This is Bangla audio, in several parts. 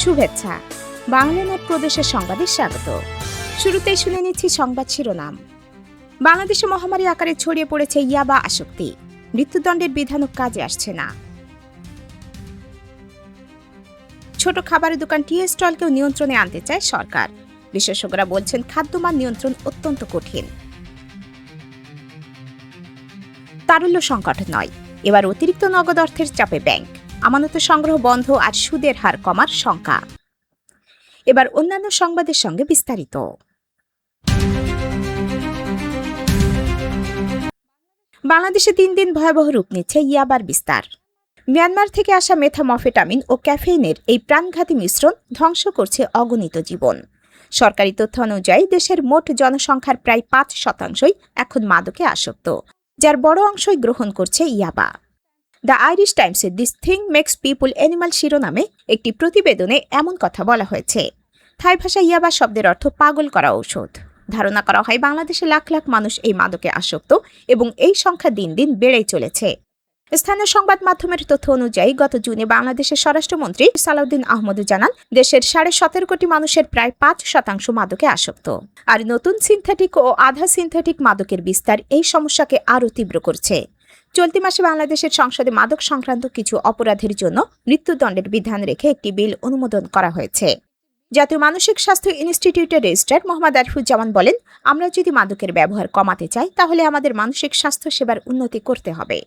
শুভেচ্ছা। বাংলানেট প্রদেশের সংবাদে স্বাগত। শুরুতেই শুনে নিচ্ছি সংবাদ শিরোনাম। বাংলাদেশে মহামারী আকারে ছড়িয়ে পড়েছে ইয়াবা আসক্তি, মৃত্যুদণ্ডের বিধানও কাজে আসছে না। ছোট খাবারের দোকান টি স্টলকেও নিয়ন্ত্রণে আনতে চায় সরকার। বিশেষজ্ঞরা বলছেন খাদ্যমান নিয়ন্ত্রণ অত্যন্ত কঠিন। তারল্য সংকট নয়, এবার অতিরিক্ত নগদ অর্থের চাপে ব্যাংক, আমানত সংগ্রহ বন্ধ আর সুদের হার কমার শঙ্কা। এবার অন্যান্য সংবাদের সঙ্গে বিস্তারিত। বাংলাদেশে দিন দিন ভয়াবহ রূপ নিচ্ছে ইয়াবার বিস্তার। মিয়ানমার থেকে আসা মেথামফেটামিন ও ক্যাফেইনের এই প্রাণঘাতী মিশ্রণ ধ্বংস করছে অগণিত জীবন। সরকারি তথ্য অনুযায়ী দেশের মোট জনসংখ্যার প্রায় ৫% এখন মাদকে আসক্ত, যার বড় অংশই গ্রহণ করছে ইয়াবা। দ্য আইরিশ টাইমসে this thing makes people animal শিরোনামে একটি প্রতিবেদনে এমন কথা বলা হয়েছে। থাই ভাষায় ইয়াবা শব্দের অর্থ পাগল করা ঔষধ। ধারণা করা হয় বাংলাদেশে লাখ লাখ মানুষ এই মাদকে আসক্ত এবং এই সংখ্যা দিন দিন বেড়েই চলেছে। স্থানীয় সংবাদ মাধ্যমের তথ্য অনুযায়ী গত জুনে বাংলাদেশের স্বরাষ্ট্রমন্ত্রী সালাউদ্দিন আহমদ জানান, দেশের 17.5 কোটি মানুষের প্রায় 5% মাদকে আসক্ত। আর নতুন সিনথেটিক ও আধা সিনথেটিক মাদকের বিস্তার এই সমস্যাকে আরও তীব্র করছে। চলতি মাসে বাংলাদেশের সংসদে মাদক সংক্রান্ত কিছু অপরাধের জন্য মৃত্যুদণ্ডের বিধান রেখে একটি বিল অনুমোদন করা হয়েছে। জাতীয় মানসিক স্বাস্থ্য ইনস্টিটিউটের রেজিস্ট্রার মোহাম্মদ আরিফুজ্জামান বলেন, আমরা যদি মাদকের ব্যবহার কমাতে চাই তাহলে আমাদের মানসিক স্বাস্থ্য সেবার উন্নতি করতে হবে।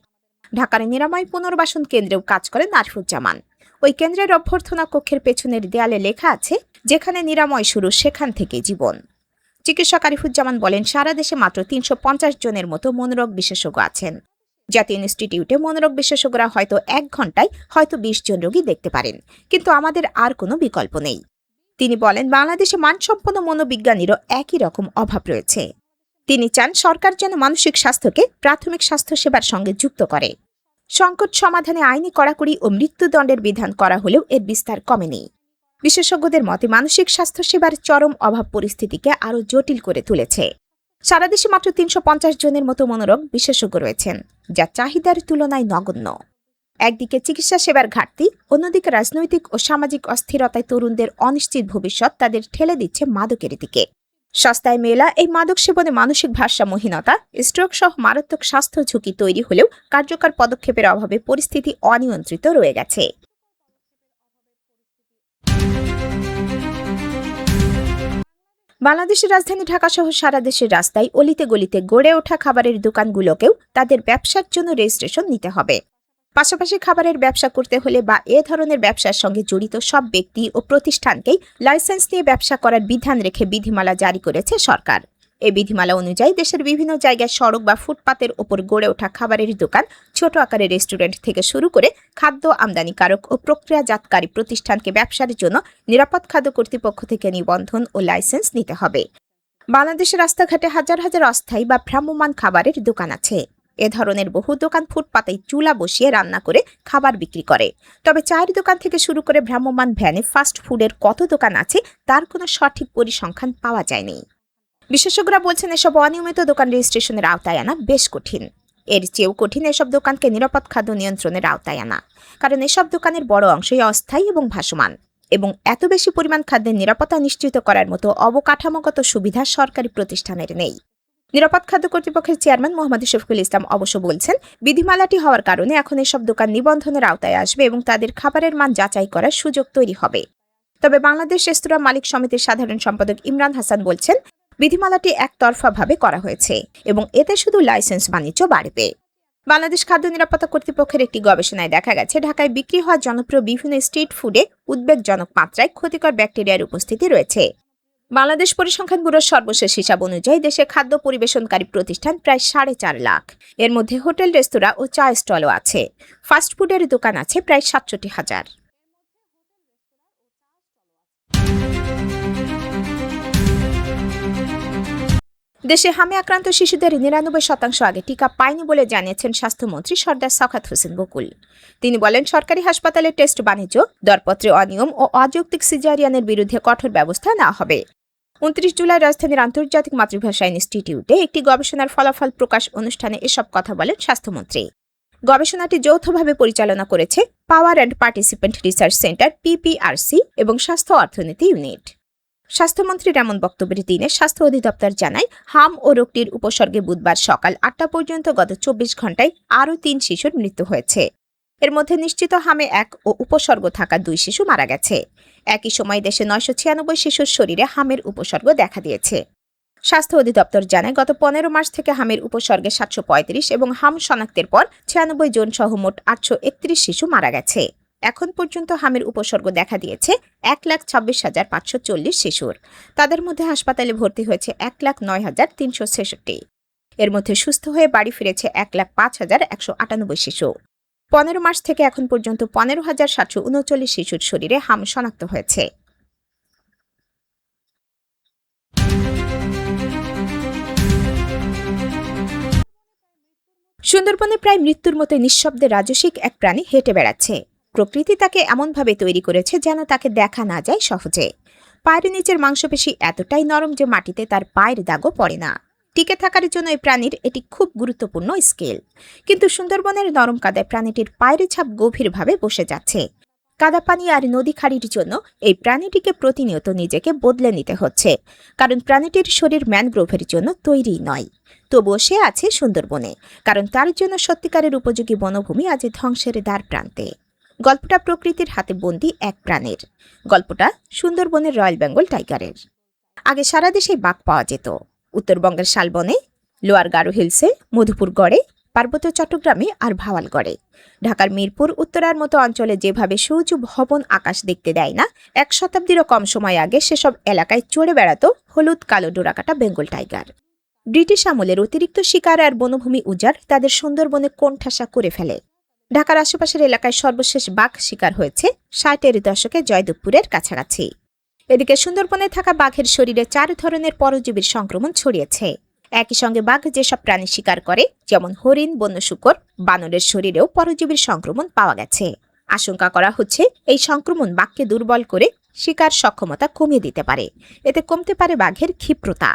ঢাকার নিরাময় পুনর্বাসন কেন্দ্রেও কাজ করেন আরিফুজ্জামান। ওই কেন্দ্রের অভ্যর্থনা কক্ষের পেছনের দেয়ালে লেখা আছে, যেখানে নিরাময় শুরু সেখান থেকে জীবন। চিকিৎসক আরিফুজ্জামান বলেন, সারা দেশে মাত্র 350 জনের মতো মনোরোগ বিশেষজ্ঞ আছেন। জাতীয় ইনস্টিটিউটে মনোরোগ বিশেষজ্ঞরা হয়তো 1 ঘন্টায় হয়তো 20 জন রোগী দেখতে পারেন, কিন্তু আমাদের আর কোনো বিকল্প নেই। তিনি বলেন, বাংলাদেশে মানসম্পন্ন মনোবিজ্ঞানীরও একই রকম অভাব রয়েছে। তিনি চান সরকার যেন মানসিক স্বাস্থ্যকে প্রাথমিক স্বাস্থ্যসেবার সঙ্গে যুক্ত করে। সংকট সমাধানে আইনি কড়াকড়ি ও মৃত্যুদণ্ডের বিধান করা হলেও এর বিস্তার কমেনি। বিশেষজ্ঞদের মতে মানসিক স্বাস্থ্যসেবার চরম অভাব পরিস্থিতিকে আরও জটিল করে তুলেছে। সারা দেশে মাত্র 350 জনের মতো মনোরোগ বিশেষজ্ঞ রয়েছেন, যা চাহিদার তুলনায় নগণ্য। একদিকে চিকিৎসা সেবার ঘাটতি, অন্যদিকে রাজনৈতিক ও সামাজিক অস্থিরতায় তরুণদের অনিশ্চিত ভবিষ্যৎ তাদের ঠেলে দিচ্ছে মাদকের দিকে। সস্তায় মেলা এই মাদক সেবনে মানসিক ভারসাম্যহীনতা, স্ট্রোক সহ মারাত্মক স্বাস্থ্য ঝুঁকি তৈরি হলেও কার্যকর পদক্ষেপের অভাবে পরিস্থিতি অনিয়ন্ত্রিত রয়ে গেছে। বাংলাদেশের রাজধানী ঢাকা সহ সারা দেশের রাস্তায় অলিতে গলিতে গড়ে ওঠা খাবারের দোকানগুলোকেও তাদের ব্যবসার জন্য রেজিস্ট্রেশন নিতে হবে। পাশাপাশি খাবারের ব্যবসা করতে হলে বা এ ধরনের ব্যবসার সঙ্গে জড়িত সব ব্যক্তি ও প্রতিষ্ঠানকেই লাইসেন্স নিয়ে ব্যবসা করার বিধান রেখে বিধিমালা জারি করেছে সরকার। এই বিধিমালা অনুযায়ী দেশের বিভিন্ন জায়গায় সড়ক বা ফুটপাতের ওপর গড়ে ওঠা খাবারের দোকান, ছোট আকারের রেস্টুরেন্ট থেকে শুরু করে খাদ্য আমদানিকারক ও প্রক্রিয়াজাতকারী প্রতিষ্ঠানকে ব্যবসার জন্য নিরাপদ খাদ্য কর্তৃপক্ষ থেকে নিবন্ধন ও লাইসেন্স নিতে হবে। বাংলাদেশের রাস্তাঘাটে হাজার হাজার অস্থায়ী বা ভ্রাম্যমাণ খাবারের দোকান আছে। এ ধরনের বহু দোকান ফুটপাতে চুলা বসিয়ে রান্না করে খাবার বিক্রি করে। তবে চায়ের দোকান থেকে শুরু করে ভ্রাম্যমাণ ভ্যানে ফাস্ট ফুডের কত দোকান আছে তার কোনো সঠিক পরিসংখ্যান পাওয়া যায়নি। বিশেষজ্ঞরা বলছেন, এসব অনিয়মিত দোকান রেজিস্ট্রেশনের আওতায় আনা বেশ কঠিন। এর চেয়েও কঠিন এসব দোকানকে নিরাপদ খাদ্য নিয়ন্ত্রণের আওতায় আনা, কারণ এসব দোকানের বড় অংশই অস্থায়ী এবং ভাসমান, এবং এত বেশি পরিমাণ খাদ্যের নিরাপত্তা নিশ্চিত করার মতো অবকাঠামোগত সুবিধা সরকারি প্রতিষ্ঠানের নেই। নিরাপদ খাদ্য কর্তৃপক্ষের চেয়ারম্যান মোহাম্মদ শফিকুল ইসলাম অবশ্য বলছেন, বিধিমালাটি হওয়ার কারণে এখন এসব দোকান নিবন্ধনের আওতায় আসবে এবং তাদের খাবারের মান যাচাই করার সুযোগ তৈরি হবে। তবে বাংলাদেশ রেস্তোরাঁ মালিক সমিতির সাধারণ সম্পাদক ইমরান হাসান বলছেন, বিধিমালাটি একতরফাভাবে করা হয়েছে এবং এতে শুধু লাইসেন্স বাণিজ্য বাড়বে। বাংলাদেশ খাদ্য নিরাপত্তা কর্তৃপক্ষের একটি গবেষণায় দেখা গেছে, ঢাকায় বিক্রি হওয়া জনপ্রিয় বিভিন্ন স্ট্রিট ফুডে উদ্বেগজনক মাত্রায় ক্ষতিকর ব্যাকটেরিয়ার উপস্থিতি রয়েছে। বাংলাদেশ পরিসংখ্যান ব্যুরোর সর্বশেষ হিসাব অনুযায়ী দেশে খাদ্য পরিবেশনকারী প্রতিষ্ঠান প্রায় 4.5 লাখ। এর মধ্যে হোটেল, রেস্তোরাঁ ও চা স্টলও আছে। ফাস্টফুডের দোকান আছে প্রায় 67,000। দেশে হামে আক্রান্ত শিশুদের 99% আগে টিকা পায়নি বলে জানিয়েছেন স্বাস্থ্যমন্ত্রী সরদার সাখাত হোসেন বকুল। তিনি বলেন, সরকারি হাসপাতালে টেস্ট বাণিজ্য, দরপত্রে অনিয়ম ও অযৌক্তিক সিজারিয়ানের বিরুদ্ধে কঠোর ব্যবস্থা নেওয়া হবে। 29 জুলাই রাজধানীর আন্তর্জাতিক মাতৃভাষা ইনস্টিটিউটে একটি গবেষণার ফলাফল প্রকাশ অনুষ্ঠানে এসব কথা বলেন স্বাস্থ্যমন্ত্রী। গবেষণাটি যৌথভাবে পরিচালনা করেছে power and participant research centre PPRC এবং স্বাস্থ্য অর্থনীতি ইউনিট। স্বাস্থ্যমন্ত্রীর এমন বক্তব্যের দিনে স্বাস্থ্য অধিদপ্তর জানায়, হাম ও রোগটির উপসর্গে বুধবার সকাল ৮টা পর্যন্ত গত ২৪ ঘণ্টায় আরও ৩ শিশুর মৃত্যু হয়েছে। এর মধ্যে নিশ্চিত হামে ১ ও উপসর্গ থাকা ২ শিশু মারা গেছে। একই সময় দেশে ৯৯৬ শিশুর শরীরে হামের উপসর্গ দেখা দিয়েছে। স্বাস্থ্য অধিদপ্তর জানায়, গত ১৫ মার্চ থেকে হামের উপসর্গে ৭৩৫ এবং হাম শনাক্তের পর ৯৬ জন সহ মোট ৮৩১ শিশু মারা গেছে। এখন পর্যন্ত হামের উপসর্গ দেখা দিয়েছে ১,২৬,৫৪০ শিশুর। তাদের মধ্যে হাসপাতালে ভর্তি হয়েছে ১,০৯,৩৬৬। এর মধ্যে সুস্থ হয়ে বাড়ি ফিরেছে ১,০৫,১৯৮ শিশু। ১৫ মার্চ থেকে এখন পর্যন্ত ১৫,৭৩৯ শিশুর শরীরে হাম শনাক্ত হয়েছে। সুন্দরবনে প্রায় মৃত্যুর মতো নিঃশব্দে রাজসিক এক প্রাণী হেঁটে বেড়াচ্ছে। প্রকৃতি তাকে এমনভাবে তৈরি করেছে যেন তাকে দেখা না যায় সহজে। পায়ের নিচের মাংসপেশি এতটাই নরম যে মাটিতে তার পায়ের দাগও পড়ে না। টিকে থাকার জন্য এই প্রাণীর এটি খুব গুরুত্বপূর্ণ স্কিল। কিন্তু সুন্দরবনের নরম কাদায় প্রাণীটির পায়ের ছাপ গভীরভাবে বসে যাচ্ছে। কাদা পানি আর নদী খাড়ির জন্য এই প্রাণীটিকে প্রতিনিয়ত নিজেকে বদলে নিতে হচ্ছে, কারণ প্রাণীটির শরীর ম্যানগ্রোভের জন্য তৈরি নয়। তবুও সে আছে সুন্দরবনে, কারণ তার জন্য সত্যিকারের উপযোগী বনভূমি আজ ধ্বংসের দ্বার প্রান্তে। গল্পটা প্রকৃতির হাতে বন্দী এক প্রাণীর। গল্পটা সুন্দরবনের রয়্যাল বেঙ্গল টাইগারের। আগে সারা দেশে বাঘ পাওয়া যেত। উত্তরবঙ্গের শালবনে, লোয়ার গারো হিলসে, মধুপুর গড়ে, পার্বত্য চট্টগ্রামে আর ভাওয়ালগড়ে। ঢাকার মিরপুর উত্তরার মতো অঞ্চলে যেভাবে সূর্য ভবন আকাশ দেখতে দেয় না, ১ শতাব্দীরও কম সময় আগে সেসব এলাকায় চড়ে বেড়াত হলুদ কালো ডোরাকাটা বেঙ্গল টাইগার। ব্রিটিশ আমলের অতিরিক্ত শিকার আর বনভূমি উজাড় তাদের সুন্দরবনে কোণঠাসা করে ফেলে। ঢাকার আশেপাশের এলাকায় সর্বশেষ বাঘ শিকার হয়েছে ৬০-এর দশকে জয়দেবপুরের কাছাকাছি। এদিকে সুন্দরবনে থাকা বাঘের শরীরে ৪ ধরনের পরজীবীর সংক্রমণ ছড়িয়েছে। একই সঙ্গে বাঘ যেসব প্রাণী শিকার করে, যেমন হরিণ, বন্য শূকর, বানরের শরীরেও পরজীবীর সংক্রমণ পাওয়া গেছে। আশঙ্কা করা হচ্ছে এই সংক্রমণ বাঘকে দুর্বল করে শিকার সক্ষমতা কমিয়ে দিতে পারে। এতে কমতে পারে বাঘের ক্ষিপ্রতা।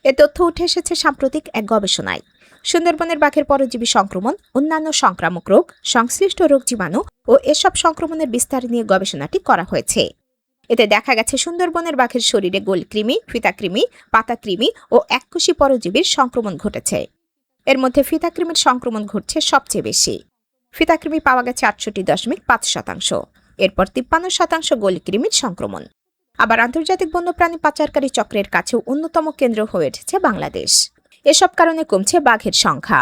এ তথ্য উঠে এসেছে সাম্প্রতিক এক গবেষণায়। সুন্দরবনের বাঘের পরজীবী সংক্রমণ, অন্যান্য সংক্রামক রোগ, সংশ্লিষ্ট রোগ জীবাণু ও এসব সংক্রমণের বিস্তার নিয়ে গবেষণাটি করা হয়েছে। এতে দেখা গেছে সুন্দরবনের বাঘের শরীরে গোলকৃমি, ফিতাকৃমি, পাতাকৃমি ও এককোষী পরজীবীর সংক্রমণ ঘটেছে। এর মধ্যে ফিতাকৃমির সংক্রমণ ঘটছে সবচেয়ে বেশি। ফিতাকৃমি পাওয়া গেছে ৬৮.৫%। এরপর ৫৩% গোলকৃমির সংক্রমণ। আবার আন্তর্জাতিক বন্যপ্রাণী পাচারকারী চক্রের কাছেও অন্যতম কেন্দ্র হয়ে উঠেছে বাংলাদেশ। এসব কারণে কমছে বাঘের সংখ্যা।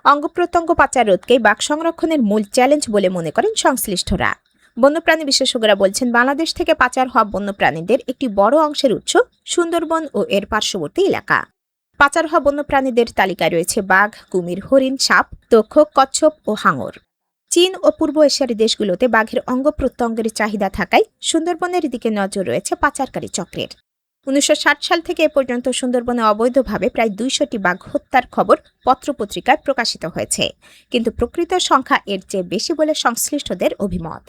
অঙ্গপ্রত্যঙ্গ পাচার রোধকেই বাঘ সংরক্ষণের মূল চ্যালেঞ্জ বলে মনে করেন সংশ্লিষ্টরা। বন্যপ্রাণী বিশেষজ্ঞরা বলছেন, বাংলাদেশ থেকে পাচার হওয়া বন্যপ্রাণীদের একটি বড় অংশের উৎস সুন্দরবন ও এর পার্শ্ববর্তী এলাকা। পাচার হওয়া বন্যপ্রাণীদের তালিকায় রয়েছে বাঘ, কুমির, হরিণ, সাপ, তক্ষক, কচ্ছপ ও হাঙর। চীন ও পূর্ব এশিয়ার দেশগুলোতে বাঘের অঙ্গ প্রত্যঙ্গের চাহিদা থাকায় সুন্দরবনের দিকে নজর রয়েছে পাচারকারী চক্রের। ১৯৬০ সাল থেকে এ পর্যন্ত সুন্দরবনে অবৈধভাবে প্রায় ২০০টি বাঘ হত্যার খবর পত্রপত্রিকায় প্রকাশিত হয়েছে, কিন্তু প্রকৃত সংখ্যা এর চেয়ে বেশি বলে সংশ্লিষ্টদের অভিমত।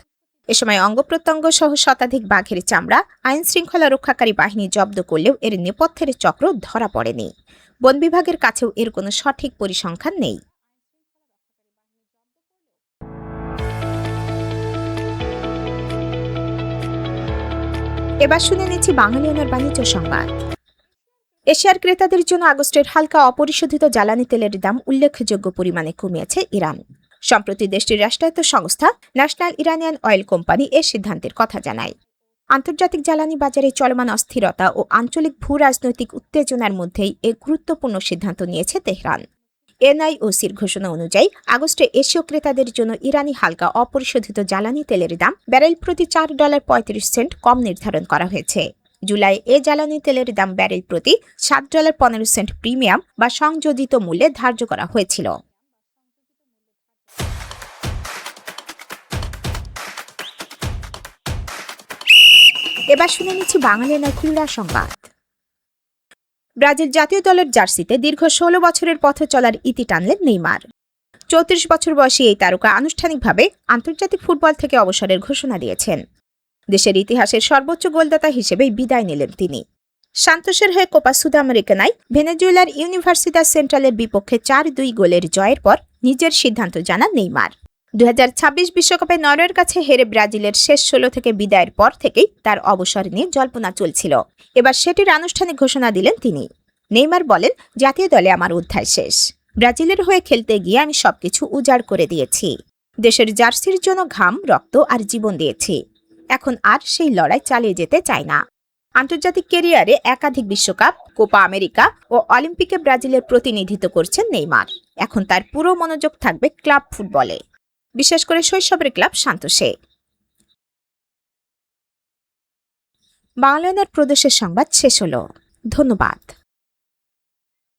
এ সময় অঙ্গপ্রত্যঙ্গ সহ শতাধিক বাঘের চামড়া আইন শৃঙ্খলা রক্ষাকারী বাহিনী জব্দ করলেও এর নেপথ্যের চক্র ধরা পড়েনি। বন বিভাগের কাছেও এর কোনো সঠিক পরিসংখ্যান নেই। এবার শুনে নিচ্ছি বাঙালিয়ানার বাণিজ্য সংবাদ। এশিয়ার ক্রেতাদের জন্য আগস্টের হালকা অপরিশোধিত জ্বালানি তেলের দাম উল্লেখযোগ্য পরিমাণে কমিয়েছে ইরান। সম্প্রতি দেশটির রাষ্ট্রায়ত্ত সংস্থা ন্যাশনাল ইরানিয়ান অয়েল কোম্পানি এ সিদ্ধান্তের কথা জানায়। আন্তর্জাতিক জ্বালানি বাজারে চলমান অস্থিরতা ও আঞ্চলিক ভূ রাজনৈতিক উত্তেজনার মধ্যেই এ গুরুত্বপূর্ণ সিদ্ধান্ত নিয়েছে তেহরান। এনআইওসির ঘোষণা অনুযায়ী আগস্টে এশীয় ক্রেতাদের জন্য ইরানি হালকা অপরিশোধিত জ্বালানি তেলের দাম ব্যারেল প্রতি $4.35 কম নির্ধারণ করা হয়েছে। জুলাই এ জ্বালানি তেলের দাম ব্যারেল প্রতি $7.15 প্রিমিয়াম বা সংযোজিত মূল্যে ধার্য করা হয়েছিল। এবার শুনে নিচ্ছি বাঙালিয়ানার ক্রীড়া সংবাদ। ব্রাজিল জাতীয় দলের জার্সিতে দীর্ঘ ১৬ বছরের পথ চলার ইতি টানলেন নেইমার। ৩৪ বছর বয়সী এই তারকা আনুষ্ঠানিকভাবে আন্তর্জাতিক ফুটবল থেকে অবসরের ঘোষণা দিয়েছেন। দেশের ইতিহাসের সর্বোচ্চ গোলদাতা হিসেবে বিদায় নিলেন তিনি। সান্তোসের হয়ে কোপা সুদামেরিকানায় ভেনেজুয়েলার ইউনিভার্সিতাস সেন্ট্রালের বিপক্ষে ৪-২ গোলের জয়ের পর নিজের সিদ্ধান্ত জানান নেইমার। 2026 বিশ্বকাপে নরওয়ের কাছে হেরে ব্রাজিলের শেষ 16 থেকে বিদায়ের পর থেকেই তার অবসর নিয়ে জল্পনা চলছিল। এবার সেটির আনুষ্ঠানিক ঘোষণা দিলেন তিনি। নেইমার বলেন, জাতীয় দলে আমার অধ্যায় শেষ। ব্রাজিলের হয়ে খেলতে গিয়ে আমি সবকিছু উজাড় করে দিয়েছি। দেশের জার্সির জন্য ঘাম, রক্ত আর জীবন দিয়েছি। এখন আর সেই লড়াই চালিয়ে যেতে চাই না। আন্তর্জাতিক ক্যারিয়ারে একাধিক বিশ্বকাপ, কোপা আমেরিকা ও অলিম্পিকে ব্রাজিলের প্রতিনিধিত্ব করছেন নেইমার। এখন তার পুরো মনোযোগ থাকবে ক্লাব ফুটবলে, বিশেষ করে শৈশবের ক্লাব সান্তোসে। বাংলাদেশ প্রদেশের সংবাদ শেষ হলো। ধন্যবাদ।